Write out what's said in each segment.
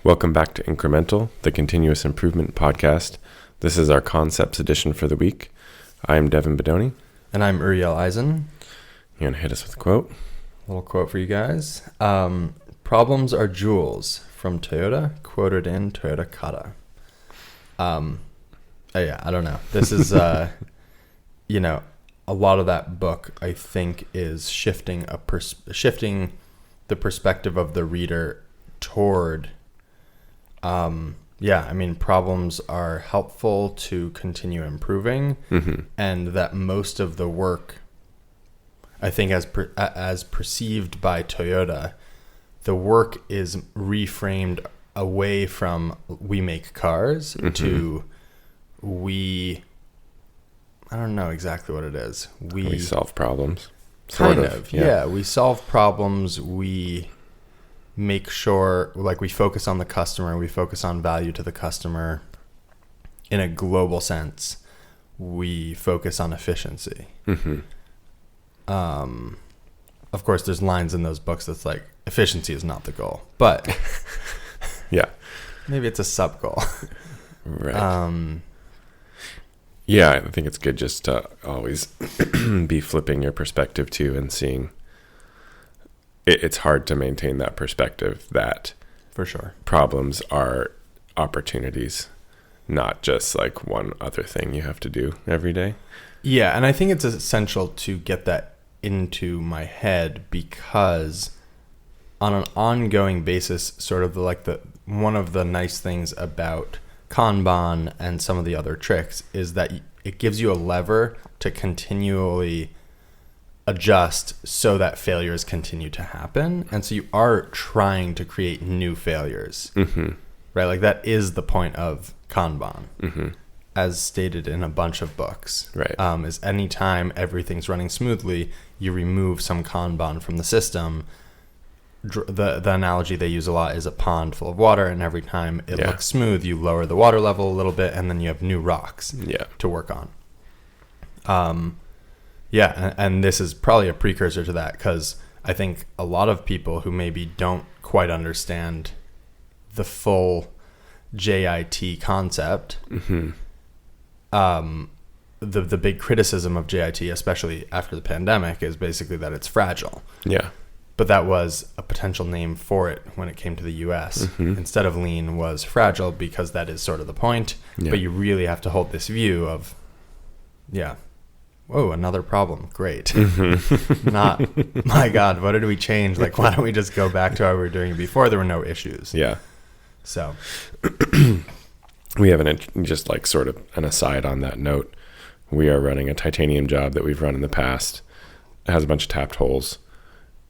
Welcome back to Incremental, the continuous improvement podcast. This is our concepts edition for the week. I'm Devin Bedoni. And I'm Uriel Eisen. You want to hit us with a quote? A little quote for you guys. Problems are jewels from Toyota, quoted in Toyota Kata. I don't know. This is, a lot of that book, I think, is shifting the perspective of the reader toward, problems are helpful to continue improving, and that most of the work, I think, as perceived by Toyota, the work is reframed away from we make cars to I don't know exactly what it is. We solve problems. Kind of. Yeah. We solve problems. We make sure, we focus on the customer. We focus on value to the customer. In a global sense, we focus on efficiency. Of course, there's lines in those books that's like, efficiency is not the goal. But yeah, maybe it's a sub-goal. Right. Yeah, I think it's good just to always be flipping your perspective too and seeing it's hard to maintain that perspective that for sure problems are opportunities, not just like one other thing you have to do every day. Yeah, and I think it's essential to get that into my head because on an ongoing basis, sort of one of the nice things about Kanban and some of the other tricks is that it gives you a lever to continually adjust so that failures continue to happen. And so you are trying to create new failures, right? Like that is the point of Kanban, as stated in a bunch of books, right? Is anytime everything's running smoothly, you remove some Kanban from the system. The analogy they use a lot is a pond full of water, and every time it looks smooth, you lower the water level a little bit, and then you have new rocks to work on. And this is probably a precursor to that, because I think a lot of people who maybe don't quite understand the full JIT concept, the big criticism of JIT, especially after the pandemic, is basically that it's fragile. Yeah. But that was a potential name for it when it came to the US. Instead of lean was fragile, because that is sort of the point. Yeah. But you really have to hold this view of, whoa, another problem. Great. Not, my God, what did we change? Like, why don't we just go back to how we were doing it before? There were no issues. Yeah. So we have just like sort of an aside on that note. We are running a titanium job that we've run in the past. It has a bunch of tapped holes.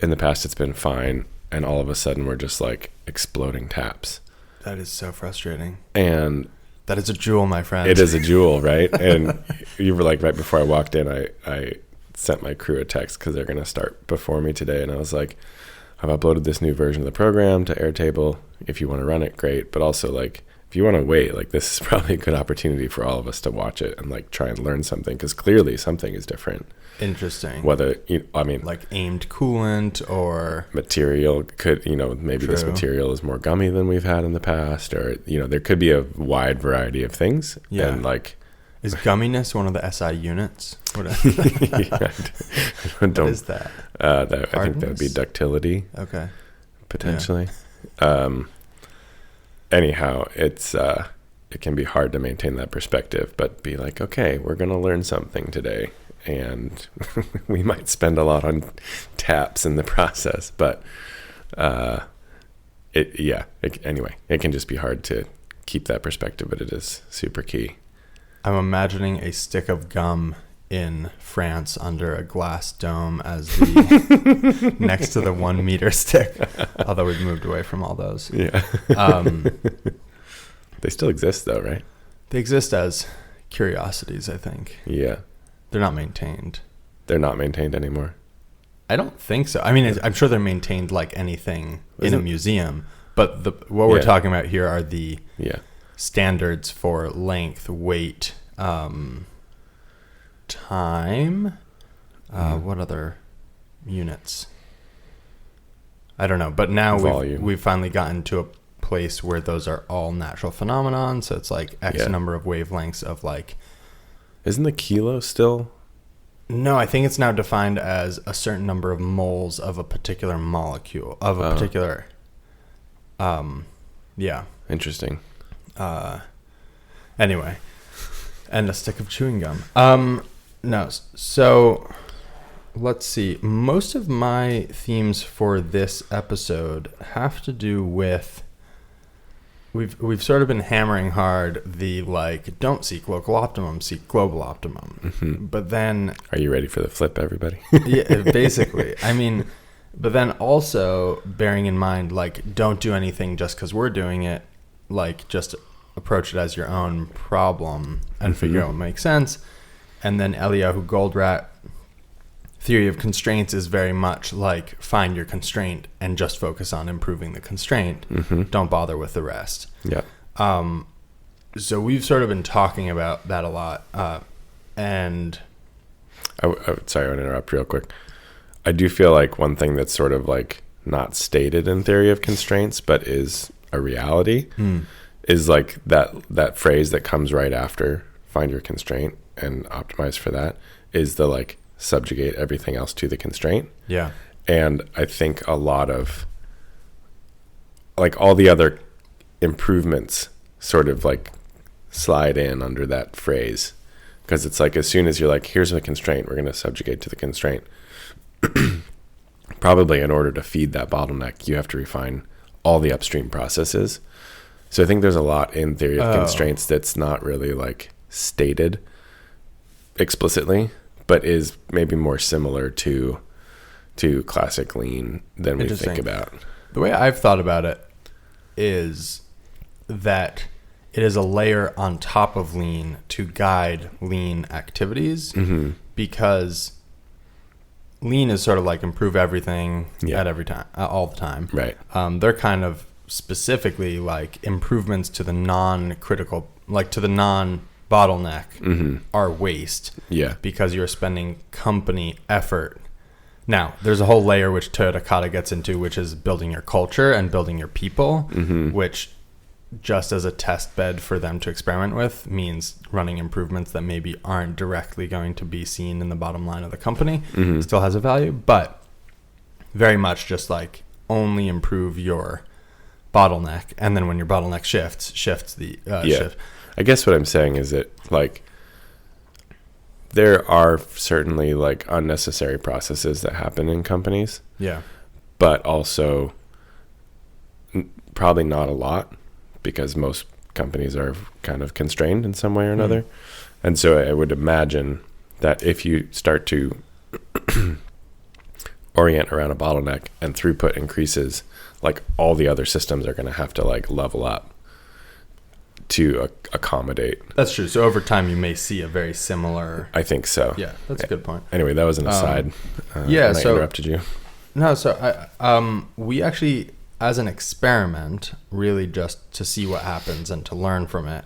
In the past, it's been fine, and all of a sudden, we're just like exploding taps. That is so frustrating. And that is a jewel, my friend. It is a jewel, right? And you were like, right before I walked in, I sent my crew a text because they're going to start before me today, and I was like, I've uploaded this new version of the program to Airtable. If you want to run it, great. But also, like, if you want to wait, like, this is probably a good opportunity for all of us to watch it and like try and learn something, because clearly something is different. Interesting. Whether, like aimed coolant or material could, maybe True. This material is more gummy than we've had in the past, or, there could be a wide variety of things. Yeah. And like, is gumminess one of the SI units? What is that? I think that would be ductility. Okay. Potentially. Yeah. Anyhow, it's, it can be hard to maintain that perspective, but be like, okay, we're going to learn something today. And we might spend a lot on taps in the process, but anyway, it can just be hard to keep that perspective, but it is super key. I'm imagining a stick of gum in France under a glass dome as the next to the 1 meter stick, although we've moved away from all those. Yeah. They still exist though, right? They exist as curiosities, I think. Yeah. They're not maintained. They're not maintained anymore? I don't think so. I mean, I'm sure they're maintained like anything in a museum, but what we're talking about here are the standards for length, weight, time. What other units? I don't know. But now we've finally gotten to a place where those are all natural phenomenon. So it's like X number of wavelengths of like. Isn't the kilo still? No, I think it's now defined as a certain number of moles of a particular molecule of a particular. Yeah. Interesting. Anyway, and a stick of chewing gum. No, so let's see. Most of my themes for this episode have to do with. We've sort of been hammering hard the like, don't seek local optimum, seek global optimum. Mm-hmm. But then, are you ready for the flip, everybody? Yeah, basically. I mean, but then also bearing in mind, like, don't do anything just because we're doing it. Like, just approach it as your own problem and figure out what makes sense. And then Eliyahu Goldratt theory of constraints is very much like find your constraint and just focus on improving the constraint. Don't bother with the rest. Yeah. So we've sort of been talking about that a lot. And sorry, I want to interrupt real quick. I do feel like one thing that's sort of like not stated in theory of constraints, but is a reality, is like that phrase that comes right after find your constraint and optimize for that is the like subjugate everything else to the constraint. Yeah. And I think a lot of like all the other improvements sort of like slide in under that phrase, because it's like as soon as you're like, here's a constraint, we're going to subjugate to the constraint. Probably in order to feed that bottleneck, you have to refine all the upstream processes. So I think there's a lot in theory of constraints that's not really like stated explicitly, but is maybe more similar to classic lean than we think about. The way I've thought about it is that it is a layer on top of lean to guide lean activities, because lean is sort of like improve everything at every time, all the time. Right. They're kind of specifically like improvements to the non-critical, like to the non-bottleneck are waste. Yeah. Because you're spending company effort. Now, there's a whole layer which Toyota Kata gets into, which is building your culture and building your people, which just as a test bed for them to experiment with means running improvements that maybe aren't directly going to be seen in the bottom line of the company. Still has a value, but very much just like only improve your bottleneck, and then when your bottleneck shifts the shift. I guess what I'm saying is that like there are certainly like unnecessary processes that happen in companies. Yeah. But also probably not a lot, because most companies are kind of constrained in some way or another. And so I would imagine that if you start to orient around a bottleneck and throughput increases, like all the other systems are going to have to like level up to accommodate. That's true. So over time you may see a very similar. I think so. Yeah, that's a good point. Anyway, that was an aside. So I interrupted you. No, so we actually, as an experiment, really just to see what happens and to learn from it,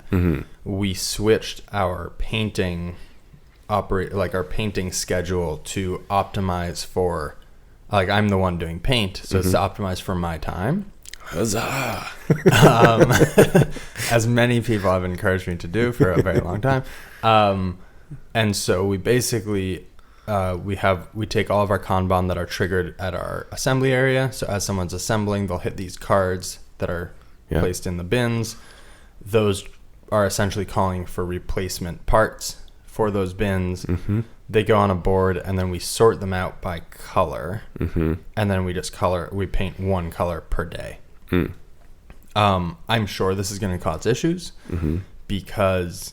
we switched our painting our painting schedule to optimize for, like, I'm the one doing paint, so it's to optimize for my time. Huzzah! As many people have encouraged me to do for a very long time. And so we basically we take all of our Kanban that are triggered at our assembly area. So as someone's assembling, they'll hit these cards that are placed in the bins. Those are essentially calling for replacement parts for those bins. They go on a board, and then we sort them out by color, and then we paint one color per day. I'm sure this is going to cause issues because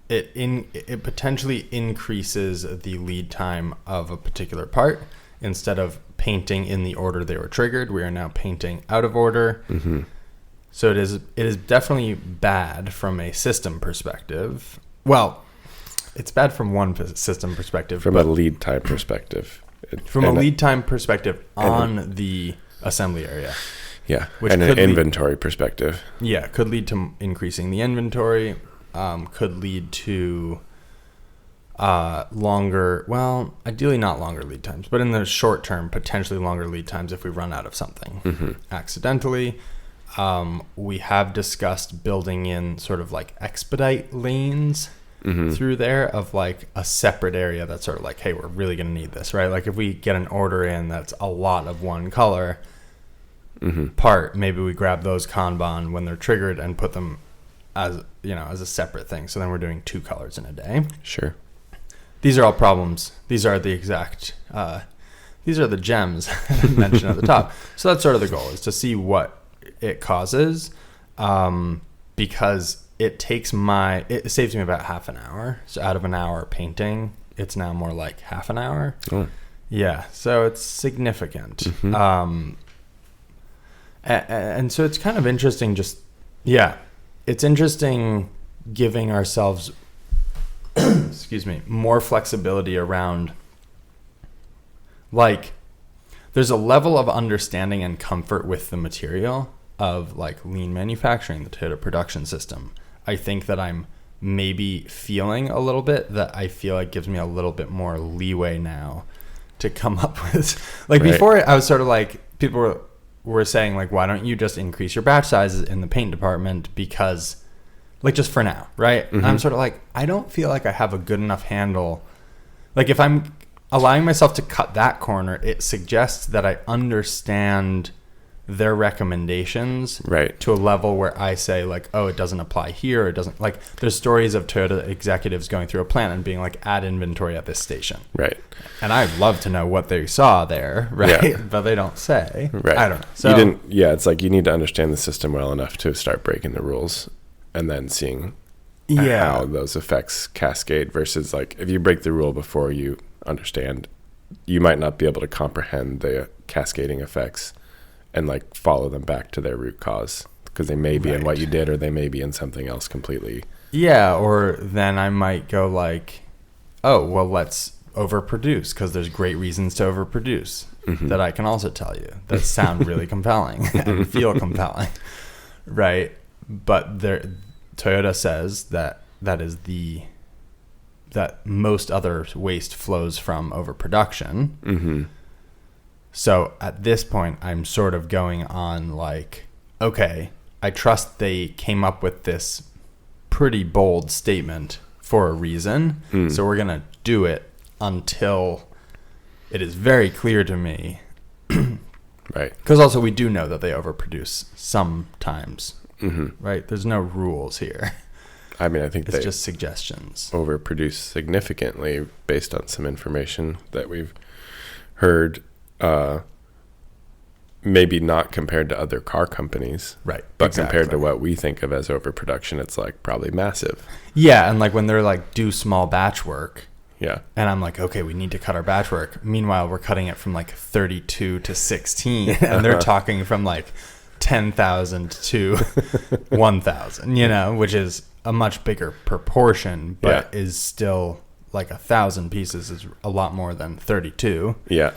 it potentially increases the lead time of a particular part. Instead of painting in the order they were triggered, we are now painting out of order. So it is definitely bad from a system perspective. Well, it's bad from one system perspective. From a lead time perspective. From a lead time perspective on the assembly area. Yeah, and an inventory perspective. Yeah, could lead to increasing the inventory. Could lead to longer, well, ideally not longer lead times, but in the short term, potentially longer lead times if we run out of something accidentally. We have discussed building in sort of like expedite lanes through there of like a separate area that's sort of like, hey, we're really going to need this, right? Like if we get an order in that's a lot of one color part, maybe we grab those Kanban when they're triggered and put them as, you know, as a separate thing. So then we're doing 2 colors in a day. Sure. These are all problems. These are the exact, these are the gems I mentioned at the top. So that's sort of the goal, is to see what it causes, because it saves me about half an hour. So out of an hour painting, it's now more like half an hour. Oh. Yeah. So it's significant. And so it's kind of interesting it's interesting giving ourselves excuse me, more flexibility around, like, there's a level of understanding and comfort with the material of like lean manufacturing, the Toyota production system. I think that I'm maybe feeling a little bit that I feel like gives me a little bit more leeway now to come up with, like, right. Before I was sort of like, people were saying like, why don't you just increase your batch sizes in the paint department, because like, just for now, right? And I'm sort of like, I don't feel like I have a good enough handle. Like, if I'm allowing myself to cut that corner, it suggests that I understand their recommendations, right, to a level where I say like, oh, it doesn't apply here. It doesn't, like, there's stories of Toyota executives going through a plant and being like, add inventory at this station. Right. And I'd love to know what they saw there, right? Yeah. But they don't say. Right. I don't know. So it's like you need to understand the system well enough to start breaking the rules and then seeing how those effects cascade, versus like, if you break the rule before you understand, you might not be able to comprehend the cascading effects and like follow them back to their root cause, because they may be in what you did, or they may be in something else completely. Yeah. Or then I might go like, oh, well, let's overproduce because there's great reasons to overproduce that I can also tell you that sound really compelling and feel compelling. Right. But Toyota says that most other waste flows from overproduction. So at this point, I'm sort of going on like, okay, I trust they came up with this pretty bold statement for a reason. So we're going to do it until it is very clear to me. Right. Because also we do know that they overproduce sometimes. Right? There's no rules here. I mean, I think it's just suggestions. Overproduce significantly based on some information that we've heard. Maybe not compared to other car companies, right? But compared to what we think of as overproduction, it's like probably massive. Yeah, and like when they're like, do small batch work. Yeah. And I'm like, okay, we need to cut our batch work. Meanwhile, we're cutting it from like 32 to 16, and they're talking from like 10,000 to 1,000, you know, which is a much bigger proportion, but is still like 1,000 pieces is a lot more than 32. Yeah.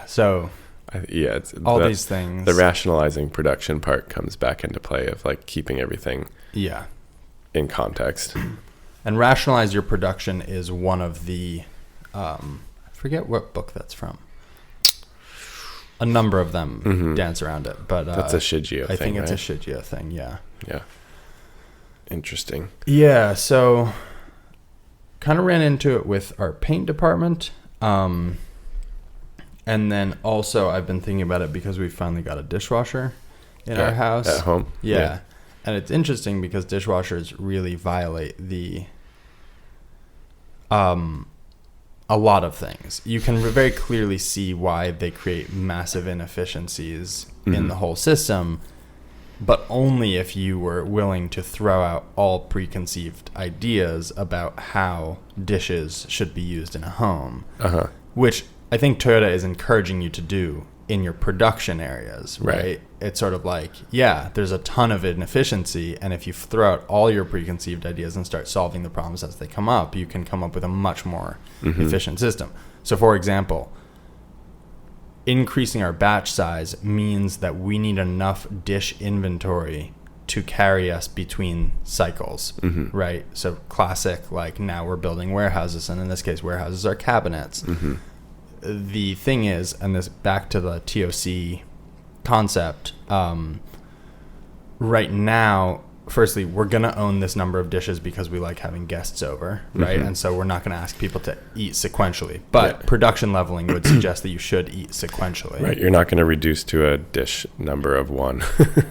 So it's all these things. The rationalizing production part comes back into play of like keeping everything in context. And rationalize your production is one of the I forget what book that's from. A number of them dance around it, but that's a Shigeo thing. I think it's right? a Shigeo thing. Yeah. Interesting. Yeah. So kind of ran into it with our paint department. And then also I've been thinking about it because we finally got a dishwasher in our house. At home? Yeah. And it's interesting because dishwashers really violate the a lot of things. You can very clearly see why they create massive inefficiencies in the whole system, but only if you were willing to throw out all preconceived ideas about how dishes should be used in a home, which I think Toyota is encouraging you to do in your production areas, right? It's sort of like, there's a ton of inefficiency, and if you throw out all your preconceived ideas and start solving the problems as they come up, you can come up with a much more efficient system. So for example, increasing our batch size means that we need enough dish inventory to carry us between cycles, Mm-hmm. right? So classic, like now we're building warehouses, and in this case, warehouses are cabinets. Mm-hmm. The thing is, and this back to the TOC concept, right now, firstly, we're going to own this number of dishes because we like having guests over, right? Mm-hmm. And so we're not going to ask people to eat sequentially. But Yeah. production leveling would suggest that you should eat sequentially. Right. You're not going to reduce to a dish number of 1.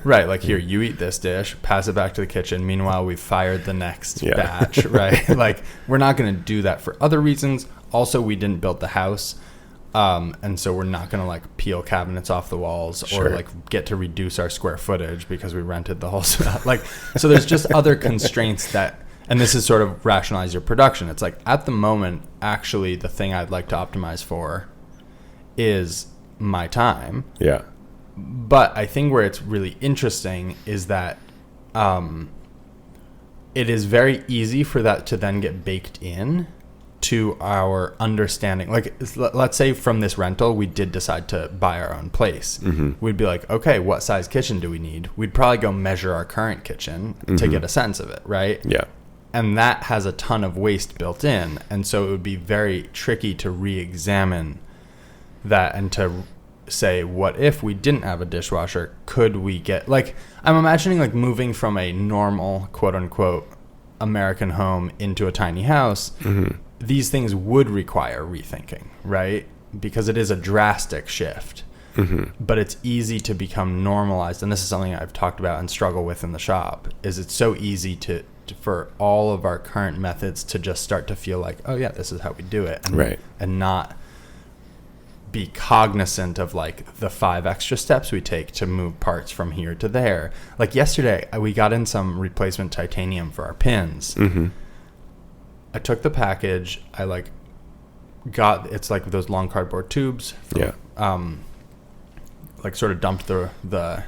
Right. Like, here, you eat this dish, pass it back to the kitchen. Meanwhile, we've fired the next Yeah. batch, right? Like, we're not going to do that for other reasons. Also, we didn't build the house. And so we're not going to like peel cabinets off the walls Sure. or like get to reduce our square footage because we rented the whole stuff. Like, so there's just other constraints that, and this is sort of rationalize your production. It's like at the moment, actually the thing I'd like to optimize for is my time. Yeah. But I think where it's really interesting is that, it is very easy for that to then get baked in to our understanding. Like, let's say from this rental, we did decide to buy our own place. Mm-hmm. We'd be like, okay, what size kitchen do we need? We'd probably go measure our current kitchen to get a sense of it, right? Yeah. And that has a ton of waste built in. And so it would be very tricky to re-examine that and to say, what if we didn't have a dishwasher? Could we get, like, I'm imagining like moving from a normal, quote unquote, American home into a tiny house. Mm-hmm. These things would require rethinking, right? Because it is a drastic shift. Mm-hmm. But it's easy to become normalized. And this is something I've talked about and struggle with in the shop, is it's so easy to for all of our current methods to just start to feel like, oh yeah, this is how we do it. And, Right. And not be cognizant of like the 5 extra steps we take to move parts from here to there. Like yesterday, we got in some replacement titanium for our pins. Mm-hmm. I took the package. I like got, it's like those long cardboard tubes. Yeah. Like sort of dumped the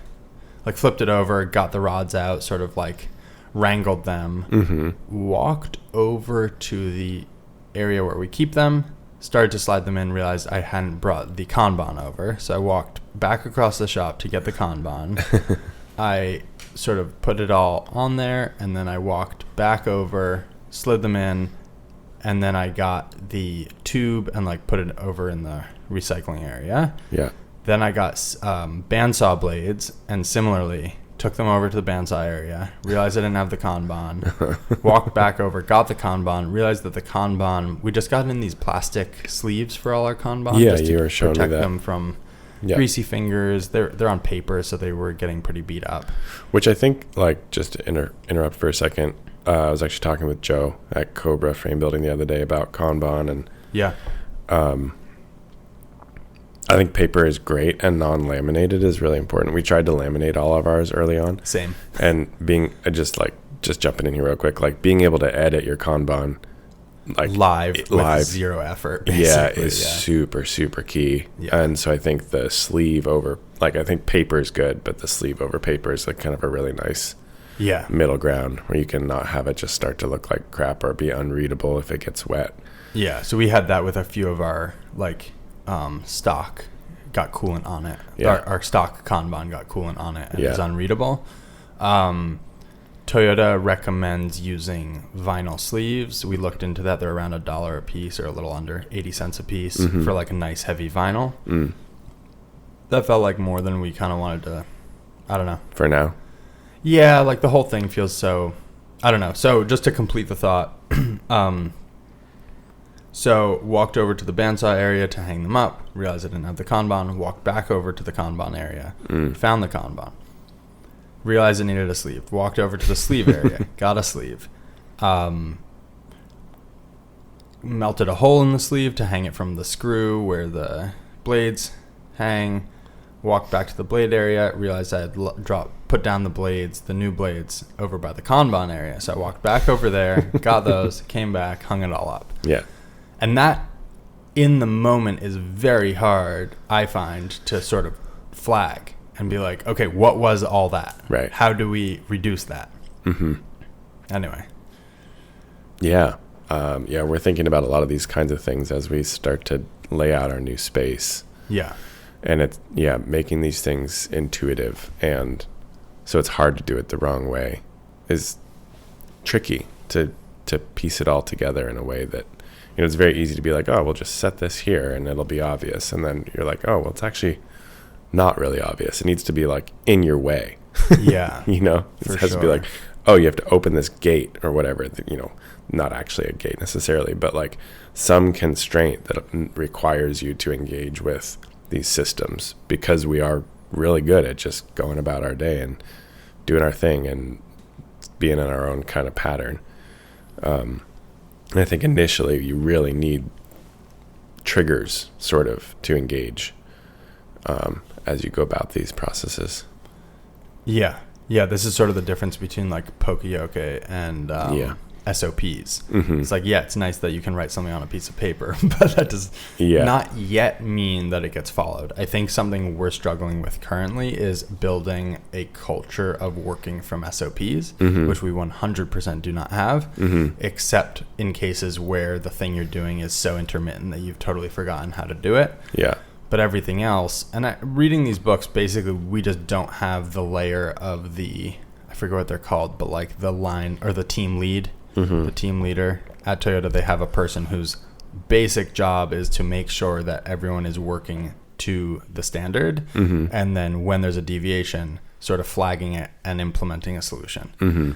like flipped it over, got the rods out, sort of like wrangled them, Mm-hmm. walked over to the area where we keep them, started to slide them in, realized I hadn't brought the Kanban over. So I walked back across the shop to get the Kanban. I sort of put it all on there, and then I walked back over, slid them in, and then I got the tube and like put it over in the recycling area. Yeah. Then I got bandsaw blades, and similarly took them over to the bandsaw area, realized I didn't have the Kanban, walked back over, got the Kanban, realized that the Kanban, we just got in these plastic sleeves for all our Kanban. Yeah, just to you were showing me protect that. them from greasy fingers. They're on paper, so they were getting pretty beat up. Which I think, like, just to interrupt for a second, I was actually talking with Joe at Cobra Frame Building the other day about Kanban, and Yeah. I think paper is great, and non-laminated is really important. We tried to laminate all of ours early on. Same. And being just jumping in here real quick, like being able to edit your Kanban like Live with live, zero effort. yeah, basically, is super, super key. Yeah. And so I think the sleeve over, like, I think paper is good, but the sleeve over paper is like kind of a really nice Yeah. middle ground where you can not have it just start to look like crap or be unreadable if it gets wet. Yeah. So we had that with a few of our like stock got coolant on it. Yeah. Our stock Kanban got coolant on it and Yeah. it was unreadable. Toyota recommends using vinyl sleeves. We looked into that. They're around $1 a piece or a little under 80 cents a piece for like a nice heavy vinyl. Mm. That felt like more than we kind of wanted to, I don't know. For now. Yeah, like the whole thing feels so, I don't know. So just to complete the thought, so walked over to the bandsaw area to hang them up, realized I didn't have the Kanban, walked back over to the Kanban area, found the Kanban, realized I needed a sleeve, walked over to the sleeve area, got a sleeve, melted a hole in the sleeve to hang it from the screw where the blades hang, walked back to the blade area, realized I had put down the new blades over by the Kanban area. So I walked back over there, got those, came back, hung it all up. Yeah. And that, in the moment, is very hard, I find, to sort of flag and be like, okay, what was all that? Right. How do we reduce that? Mm-hmm. Anyway. Yeah. Yeah, we're thinking about a lot of these kinds of things as we start to lay out our new space. Yeah. And it's, making these things intuitive and so it's hard to do it the wrong way, is tricky to piece it all together in a way that, it's very easy to be like, oh, we'll just set this here and it'll be obvious. And then you're like, oh, well, it's actually not really obvious. It needs to be like in your way. Yeah. It has to be like, oh, you have to open this gate or whatever, not actually a gate necessarily, but like some constraint that requires you to engage with these systems, because we are really good at just going about our day and doing our thing and being in our own kind of pattern. And I think initially you really need triggers sort of to engage as you go about these processes. Yeah. This is sort of the difference between like poka-yoke and SOPs. Mm-hmm. It's like, it's nice that you can write something on a piece of paper, but that does not yet mean that it gets followed. I think something we're struggling with currently is building a culture of working from SOPs, which we 100% do not have, except in cases where the thing you're doing is so intermittent that you've totally forgotten how to do it. Yeah. But everything else, and reading these books, basically we just don't have the layer of I forget what they're called, but like the line or the team lead. The team leader at Toyota, they have a person whose basic job is to make sure that everyone is working to the standard, and then when there's a deviation, sort of flagging it and implementing a solution.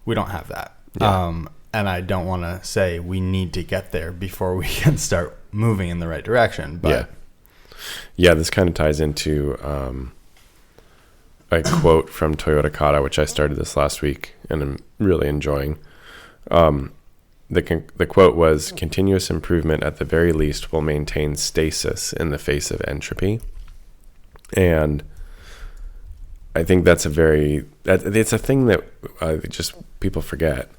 We don't have that. And I don't want to say we need to get there before we can start moving in the right direction. But this kind of ties into a quote from Toyota Kata, which I started this last week and I'm really enjoying. The quote was, "Continuous improvement at the very least will maintain stasis in the face of entropy." And I think that's it's a thing that just people forget,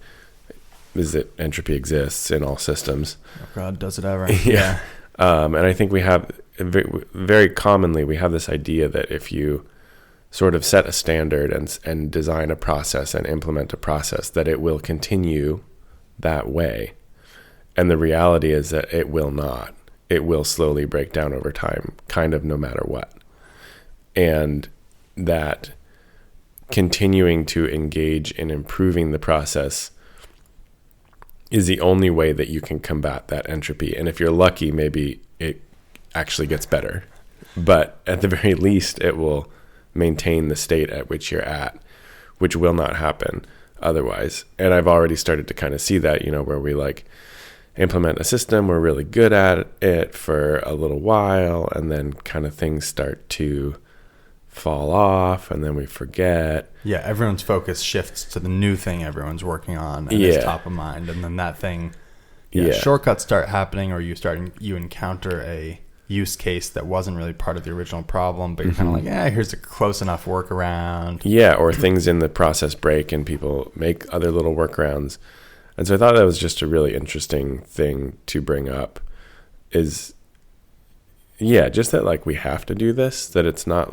is that entropy exists in all systems. Oh God, does it ever? Yeah. And I think we have very commonly, we have this idea that if you sort of set a standard and design a process and implement a process, that it will continue that way. And the reality is that it will not. It will slowly break down over time, kind of no matter what. And that continuing to engage in improving the process is the only way that you can combat that entropy. And if you're lucky, maybe it actually gets better. But at the very least, it will maintain the state at which you're at, which will not happen otherwise. And I've already started to kind of see that, where we like implement a system, we're really good at it for a little while, and then kind of things start to fall off, and then we forget. Yeah, everyone's focus shifts to the new thing everyone's working on, and it's top of mind, and then that thing, shortcuts start happening, or you encounter a use case that wasn't really part of the original problem, but you're kind of like, here's a close enough workaround. Yeah, or things in the process break and people make other little workarounds. And so I thought that was just a really interesting thing to bring up, is, just that like we have to do this, that it's not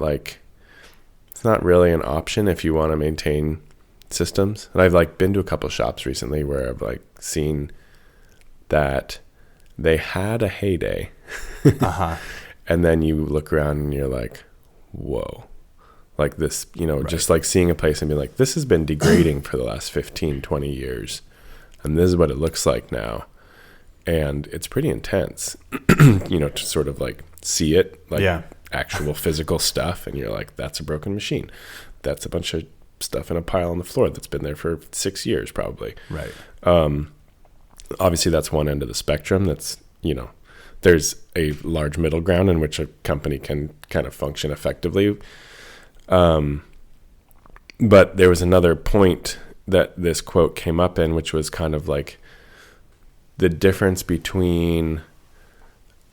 really an option if you want to maintain systems. And I've like been to a couple of shops recently where I've like seen that they had a heyday. And then you look around and you're like, whoa, like this, just like seeing a place and being like, this has been degrading for the last 15, 20 years. And this is what it looks like now. And it's pretty intense, to sort of like see it, like actual physical stuff. And you're like, that's a broken machine. That's a bunch of stuff in a pile on the floor that's been there for 6 years, probably. Right. Obviously that's one end of the spectrum. That's, there's a large middle ground in which a company can kind of function effectively. But there was another point that this quote came up in, which was kind of like the difference between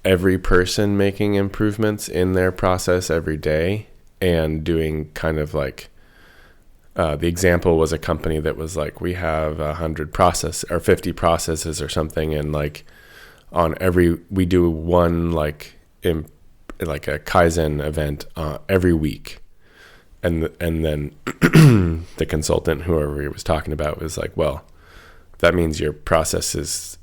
every person making improvements in their process every day and doing kind of like, the example was a company that was like, we have 100 process or 50 processes or something. And like, we do one like a Kaizen event every week, and then the consultant, whoever he was talking about, was like, well, that means your process is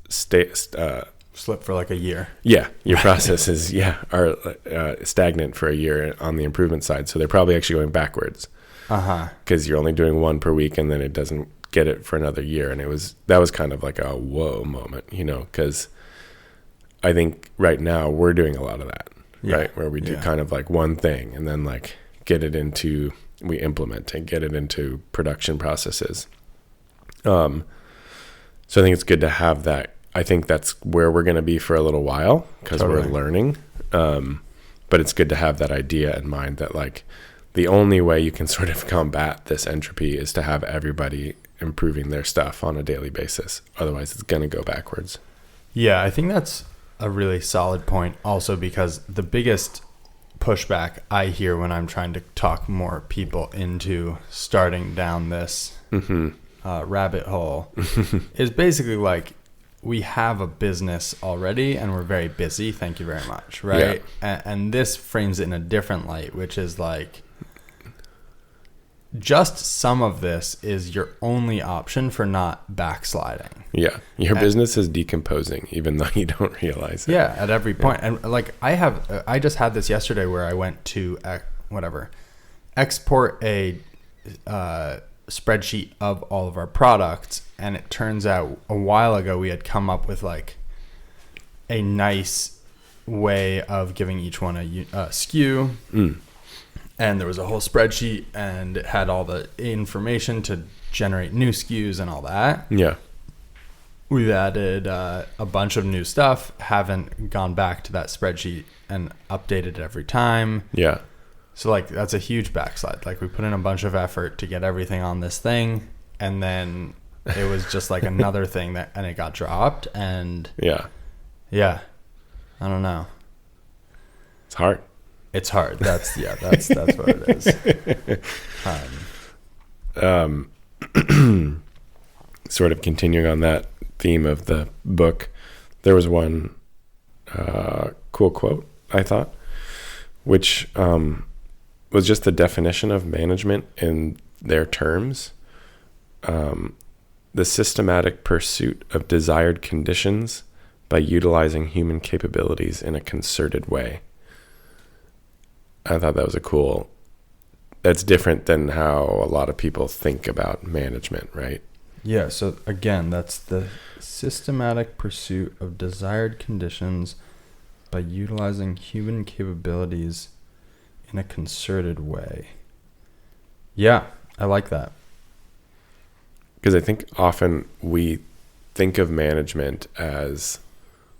slip for like a year. Yeah, your processes, are stagnant for a year on the improvement side. So they're probably actually going backwards. Because you're only doing one per week, and then it doesn't get it for another year. And that was kind of like a whoa moment, because I think right now we're doing a lot of that, right? Where we do kind of like one thing and then like we implement and get it into production processes. So I think it's good to have that. I think that's where we're going to be for a little while because we're learning. But it's good to have that idea in mind that like the only way you can sort of combat this entropy is to have everybody improving their stuff on a daily basis. Otherwise, it's going to go backwards. Yeah, I think that's a really solid point also because the biggest pushback I hear when I'm trying to talk more people into starting down this rabbit hole is basically like, we have a business already and we're very busy. Thank you very much. Right. Yeah. And this frames it in a different light, which is like, just some of this is your only option for not backsliding. Yeah. Your business is decomposing, even though you don't realize it. Yeah. At every point. And like I just had this yesterday where I went to export a spreadsheet of all of our products. And it turns out a while ago, we had come up with like a nice way of giving each one a SKU. And there was a whole spreadsheet and it had all the information to generate new SKUs and all that. Yeah. We've added a bunch of new stuff, haven't gone back to that spreadsheet and updated it every time. Yeah. So like that's a huge backslide. Like we put in a bunch of effort to get everything on this thing and then it was just like another thing and it got dropped and yeah, I don't know. It's hard. It's hard. That's what it is. Sort of continuing on that theme of the book, there was one cool quote, I thought, which was just the definition of management in their terms. The systematic pursuit of desired conditions by utilizing human capabilities in a concerted way. I thought that was that's different than how a lot of people think about management, right? Yeah. So again, that's the systematic pursuit of desired conditions by utilizing human capabilities in a concerted way. Yeah, I like that. Because I think often we think of management as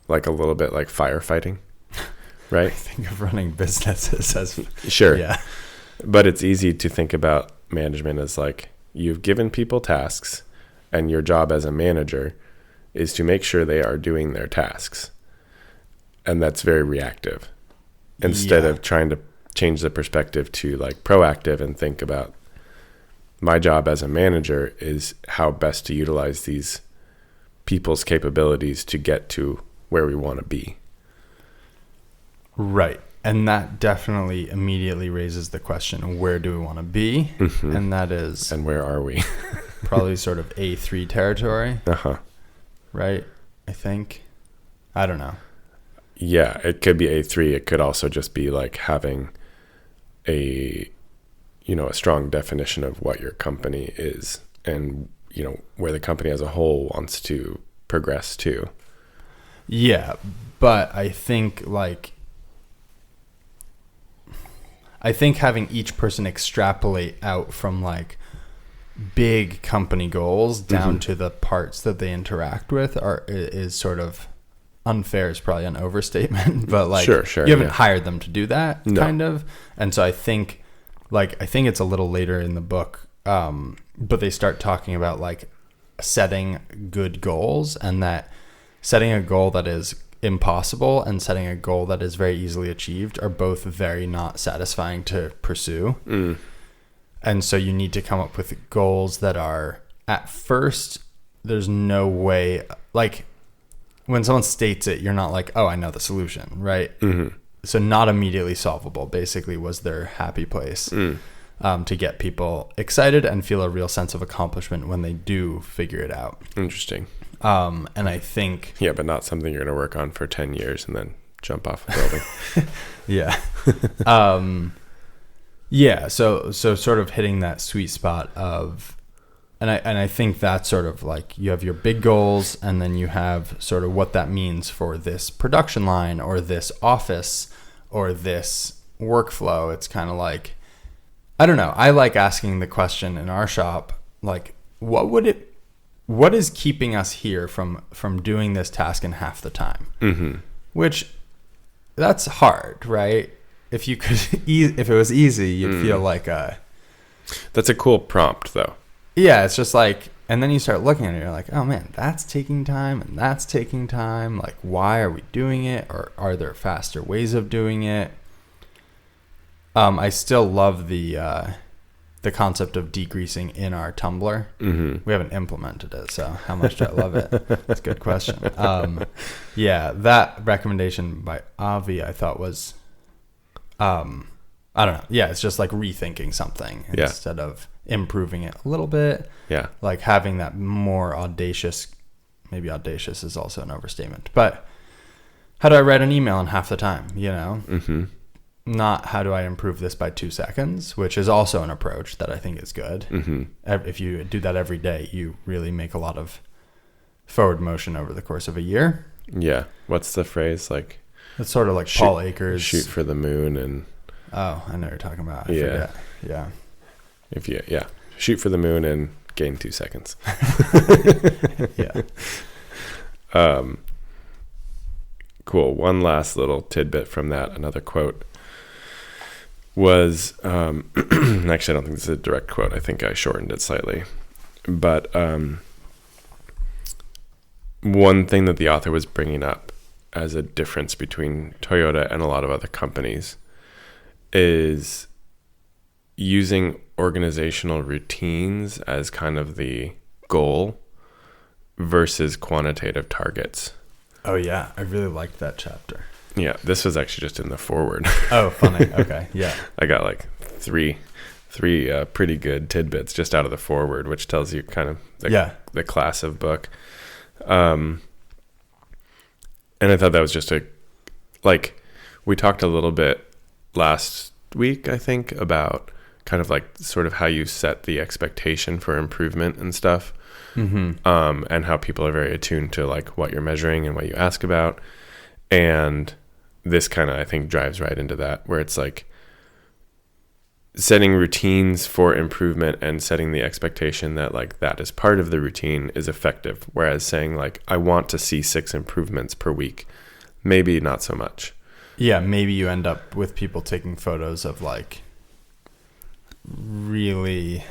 like a little bit like firefighting. Right? I think of running businesses as sure. Yeah. But it's easy to think about management as like you've given people tasks and your job as a manager is to make sure they are doing their tasks. And that's very reactive. Instead of trying to change the perspective to like proactive and think about my job as a manager is how best to utilize these people's capabilities to get to where we want to be. Right. And that definitely immediately raises the question, where do we want to be? Mm-hmm. And that is... And where are we? probably sort of A3 territory. Right? I think. I don't know. Yeah, it could be A3. It could also just be like having a strong definition of what your company is and, where the company as a whole wants to progress to. Yeah, but I think having each person extrapolate out from like big company goals down to the parts that they interact with is sort of unfair is probably an overstatement, but like sure, you haven't hired them to do that kind of. And so I think it's a little later in the book, but they start talking about like setting good goals and that setting a goal that is impossible and setting a goal that is very easily achieved are both very not satisfying to pursue. And so you need to come up with goals that are at first, there's no way, like when someone states it, you're not like, oh, I know the solution, right? So not immediately solvable basically was their happy place to get people excited and feel a real sense of accomplishment when they do figure it out. Interesting. And I think... Yeah, but not something you're going to work on for 10 years and then jump off a building. Yeah. Yeah. So sort of hitting that sweet spot of, and I think that's sort of like you have your big goals, and then you have sort of what that means for this production line or this office or this workflow. It's kind of like, I don't know. I like asking the question in our shop, like, what is keeping us here from doing this task in half the time? Mm-hmm. Which, that's hard, right? If you could, if it was easy, you'd feel like That's a cool prompt, though. Yeah, it's just like, and then you start looking at it, you're like, oh man, that's taking time, and that's taking time. Like, why are we doing it? Or are there faster ways of doing it? I still love the concept of degreasing in our tumbler. Mm-hmm. We haven't implemented it, so how much do I love it? That's a good question. Yeah, that recommendation by Avi I thought was, I don't know. Yeah, it's just like rethinking something instead of improving it a little bit. Yeah. Like having that more audacious, maybe audacious is also an overstatement, but how do I write an email in half the time, you know? Mm-hmm. Not how do I improve this by 2 seconds, which is also an approach that I think is good. Mm-hmm. If you do that every day, you really make a lot of forward motion over the course of a year. Yeah. What's the phrase? Like, it's sort of like Paul Akers. Shoot for the moon and... Oh, I know what you're talking about. I forget. Yeah. Shoot for the moon and gain 2 seconds. Yeah. Cool. One last little tidbit from that. Another quote was, actually, I don't think this is a direct quote. I think I shortened it slightly. But one thing that the author was bringing up as a difference between Toyota and a lot of other companies is using organizational routines as kind of the goal versus quantitative targets. Oh, yeah. I really liked that chapter. Yeah. This was actually just in the foreword. Oh, funny. Okay. Yeah. I got like three pretty good tidbits just out of the foreword, which tells you kind of the class of book. And I thought that was just we talked a little bit last week, I think, about kind of like sort of how you set the expectation for improvement and stuff. Mm-hmm. And how people are very attuned to like what you're measuring and what you ask about. And this kind of, I think, drives right into that, where it's like setting routines for improvement and setting the expectation that like that is part of the routine is effective. Whereas saying like, I want to see 6 improvements per week, maybe not so much. Yeah. Maybe you end up with people taking photos of like really,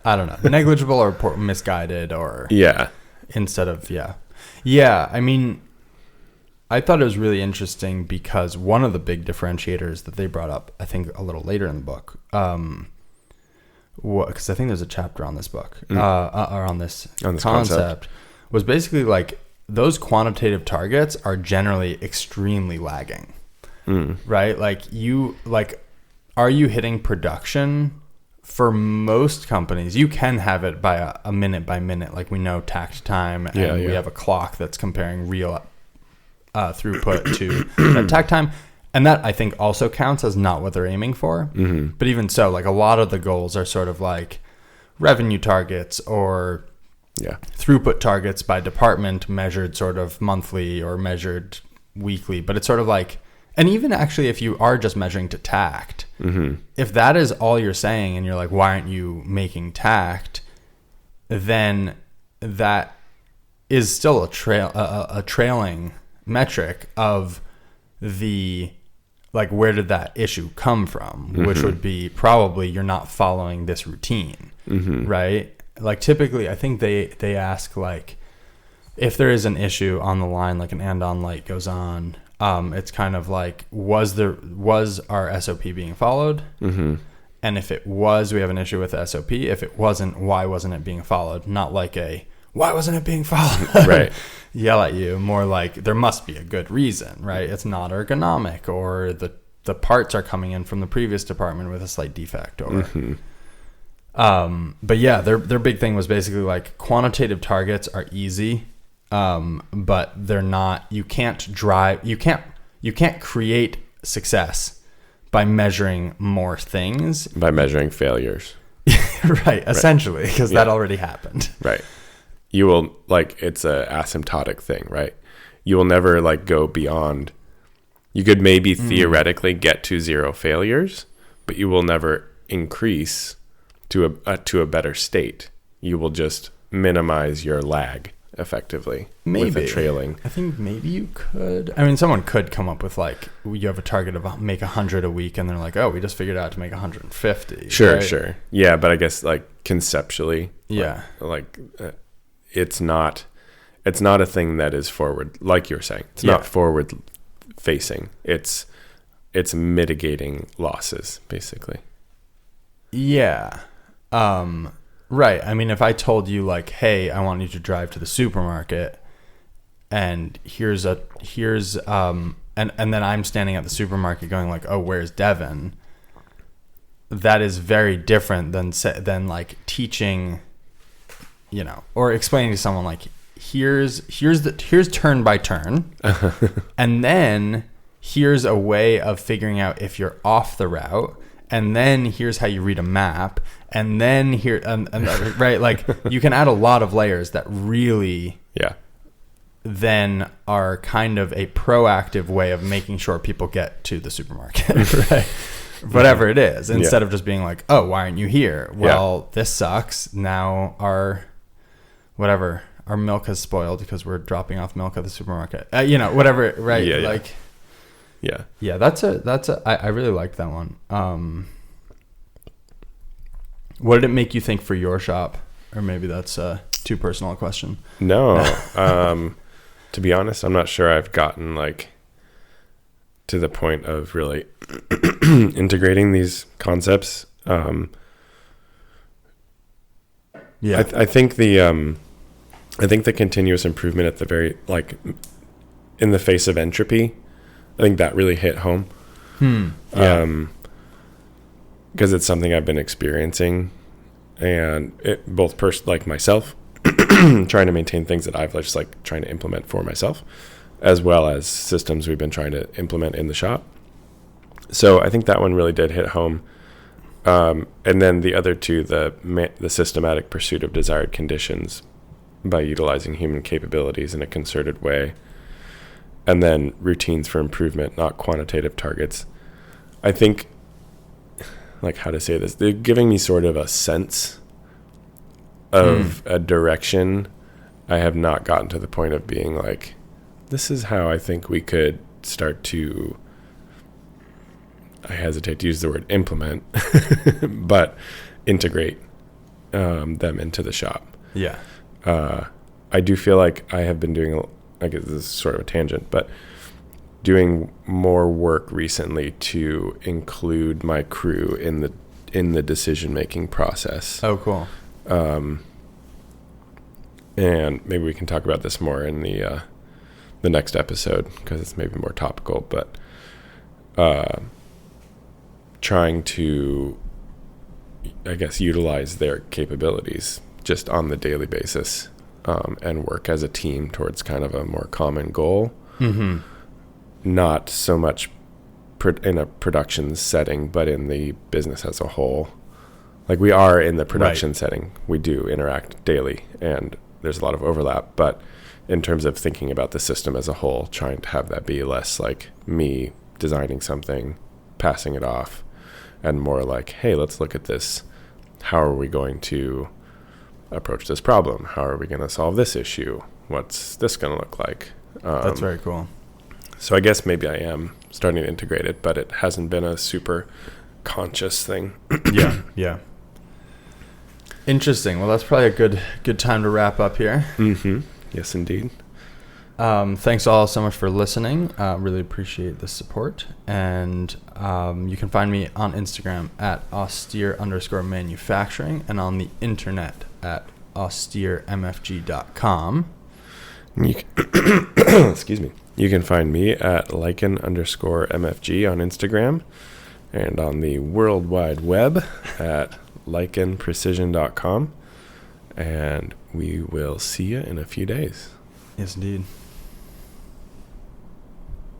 I don't know, negligible or misguided or instead of, I mean, I thought it was really interesting because one of the big differentiators that they brought up, I think a little later in the book, because I think there's a chapter on this book, or on this concept, was basically like those quantitative targets are generally extremely lagging, right? Are you hitting production? For most companies, you can have it by a minute by minute. Like we know takt time, and we have a clock that's comparing real throughput to that takt time. And that, I think, also counts as not what they're aiming for. Mm-hmm. But even so, like a lot of the goals are sort of like revenue targets or throughput targets by department measured sort of monthly or measured weekly. But it's sort of like, and even actually if you are just measuring to takt, if that is all you're saying and you're like, why aren't you making takt? Then that is still a trailing metric of the, like, where did that issue come from? Which would be probably you're not following this routine, right? Like typically I think they ask like, if there is an issue on the line, like an and-on light goes on, it's kind of like, was our SOP being followed? Mm-hmm. And if it was, we have an issue with the SOP. If it wasn't, why wasn't it being followed? Not like why wasn't it being followed? Right. Yell at you. More like there must be a good reason, right? It's not ergonomic, or the parts are coming in from the previous department with a slight defect, or But yeah, their big thing was basically like quantitative targets are easy, but they're not. You can't create success by measuring more things. By measuring failures. Right, essentially, because that already happened. Right. You will, like, it's a asymptotic thing, right? You will never, like, go beyond. You could maybe theoretically get to 0 failures, but you will never increase to a better state. You will just minimize your lag effectively with a trailing. I think maybe you could. I mean, someone could come up with like, you have a target of make 100 a week, and they're like, oh, we just figured out to make 150. Sure, right? sure. Yeah, but I guess like conceptually, yeah, it's not a thing that is forward, like you're saying. It's not forward facing. It's mitigating losses, basically. Yeah. Right. I mean, if I told you like, hey, I want you to drive to the supermarket, and and then I'm standing at the supermarket going like, oh, where's Devin? That is very different than like teaching, or explaining to someone like, here's turn by turn, and then here's a way of figuring out if you're off the route, and then here's how you read a map, and then here and right, like you can add a lot of layers that really then are kind of a proactive way of making sure people get to the supermarket, right? Whatever it is, instead of just being like, oh, why aren't you here? Well, this sucks. Now our milk has spoiled because we're dropping off milk at the supermarket. Whatever, right? I really liked that one. What did it make you think for your shop? Or maybe that's too personal a question. No. To be honest, I'm not sure I've gotten like to the point of really integrating these concepts. I think the continuous improvement at the very, like, in the face of entropy, I think that really hit home. Because it's something I've been experiencing, and it both like myself trying to maintain things that I've just like trying to implement for myself, as well as systems we've been trying to implement in the shop. So I think that one really did hit home. And then the other two, the systematic pursuit of desired conditions by utilizing human capabilities in a concerted way, and then routines for improvement, not quantitative targets. I think, like, how to say this, they're giving me sort of a sense of a direction. I have not gotten to the point of being like, this is how I think we could start to, I hesitate to use the word implement, but integrate them into the shop. Yeah. I do feel like I have been doing, I guess this is sort of a tangent, but doing more work recently to include my crew in the decision-making process. Oh, cool. And maybe we can talk about this more in the next episode, because it's maybe more topical, but trying to, I guess, utilize their capabilities just on the daily basis, and work as a team towards kind of a more common goal. Mm-hmm. Not so much in a production setting, but in the business as a whole. Like, we are in the production setting. We do interact daily, and there's a lot of overlap. But in terms of thinking about the system as a whole, trying to have that be less like me designing something, passing it off, and more like, hey, let's look at this. How are we going to approach this problem? How are we going to solve this issue? What's this going to look like? That's very cool. So I guess maybe I am starting to integrate it, but it hasn't been a super conscious thing. Yeah. Interesting. Well, that's probably a good time to wrap up here. Mm-hmm. Yes, indeed. Thanks all so much for listening. Really appreciate the support. And you can find me on Instagram at austere_manufacturing and on the internet at austeremfg.com. Excuse me. You can find me at lichen_MFG on Instagram, and on the World Wide Web at lichenprecision.com. And we will see you in a few days. Yes, indeed.